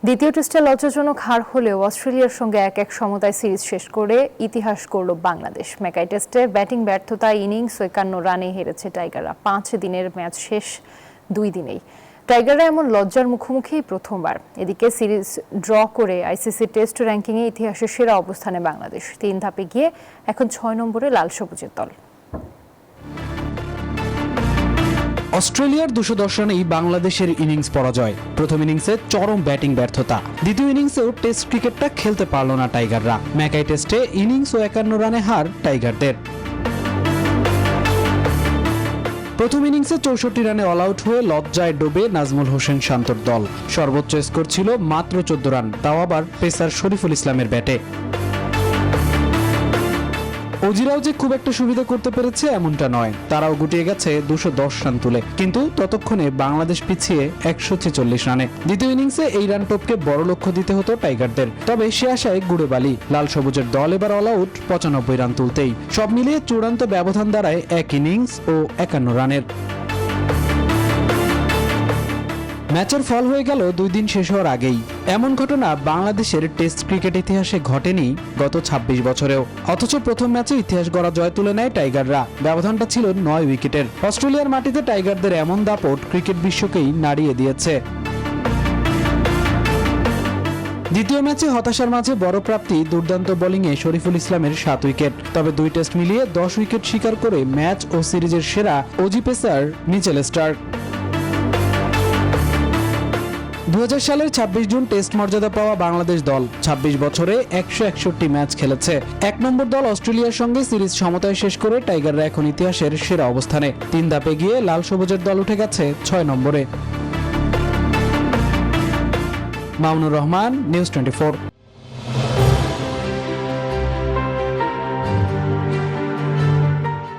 দ্বিতীয় টেস্টে লজ্জাজনক হার হলেও অস্ট্রেলিয়ার সঙ্গে 1-1 সমতায় সিরিজ শেষ করে ইতিহাস গড়ল বাংলাদেশ। মেকাই টেস্টে ব্যাটিং ব্যর্থতায় ইনিংস 51 রানে হেরেছে টাইগাররা। 5 দিনের ম্যাচ শেষ 2 দিনেই। টাইগাররা এমন লজ্জার মুখোমুখি প্রথমবার। এদিকে সিরিজ ড্র করে আইসিসি টেস্ট র্যাঙ্কিংয়ে ইতিহাসের সেরা অবস্থানে বাংলাদেশ। 3 ধাপে গিয়ে এখন 6 নম্বরে লাল সবুজের দল। অস্ট্রেলিয়ার 210 রানেই বাংলাদেশের ইনিংস পরাজয়। প্রথম ইনিংসে চরম ব্যাটিং ব্যর্থতা, দ্বিতীয় ইনিংসেও টেস্ট ক্রিকেটটা খেলতে পারল না টাইগাররা। মেকাই টেস্টে ইনিংস ও 51 রানে হার টাইগারদের। প্রথম ইনিংসে 64 রানে অল আউট হয়ে লজ্জায় ডোবে নাজমুল হোসেন শান্তর দল। সর্বোচ্চ স্কোর ছিল মাত্র 14 রান, তাও আবার পেসার শরীফুল ইসলামের ব্যাটে। অজিরাও যে খুব একটা সুবিধা করতে পেরেছে এমনটা নয়, তারাও গুটিয়ে গেছে 210 রান তুলে। কিন্তু ততক্ষণে বাংলাদেশ পিছিয়ে 146 রানে। দ্বিতীয় ইনিংসে এই রান টপকে বড় লক্ষ্য দিতে হতো টাইগারদের, তবে সে আশায় গুড়ে বালি। লাল সবুজের দল এবার অল আউট 95 রান তুলতেই। সব মিলিয়ে চূড়ান্ত ব্যবধান দাঁড়ায় 1 ইনিংস ও 51 রানের। ম্যাচের ফল হয়ে গেল 2 দিন শেষ হওয়ার আগেই। এমন ঘটনা বাংলাদেশের টেস্ট ক্রিকেট ইতিহাসে ঘটেনি গত 26 বছরেও। অথচ প্রথম ম্যাচে ইতিহাস গড়া জয় তুলে নেয় টাইগাররা। ব্যবধানটা ছিল 9 উইকেটের। অস্ট্রেলিয়ার মাটিতে টাইগারদের এমন দাপট ক্রিকেট বিশ্বকেই নাড়িয়ে দিয়েছে। দ্বিতীয় ম্যাচে হতাশার মাঝে বড় প্রাপ্তি দুর্দান্ত বোলিংয়ে শরীফুল ইসলামের 7 উইকেট। তবে 2 টেস্ট মিলিয়ে 10 উইকেট শিকার করে ম্যাচ ও সিরিজের সেরা অজি পেসার মিচেল স্টার্ক। 2000 সালের 26 জুন টেস্ট মর্যাদা পাওয়া বাংলাদেশ দল 26 বছরে 161 ম্যাচ খেলেছে। 1 নম্বর দল অস্ট্রেলিয়ার সঙ্গে সিরিজ সমতায় শেষ করে টাইগাররা এখন ইতিহাসের সেরা অবস্থানে। 3 ধাপে গিয়ে লাল সবুজের দল উঠে গেছে 6 নম্বরে। মামুনুর রহমান, নিউজ 24।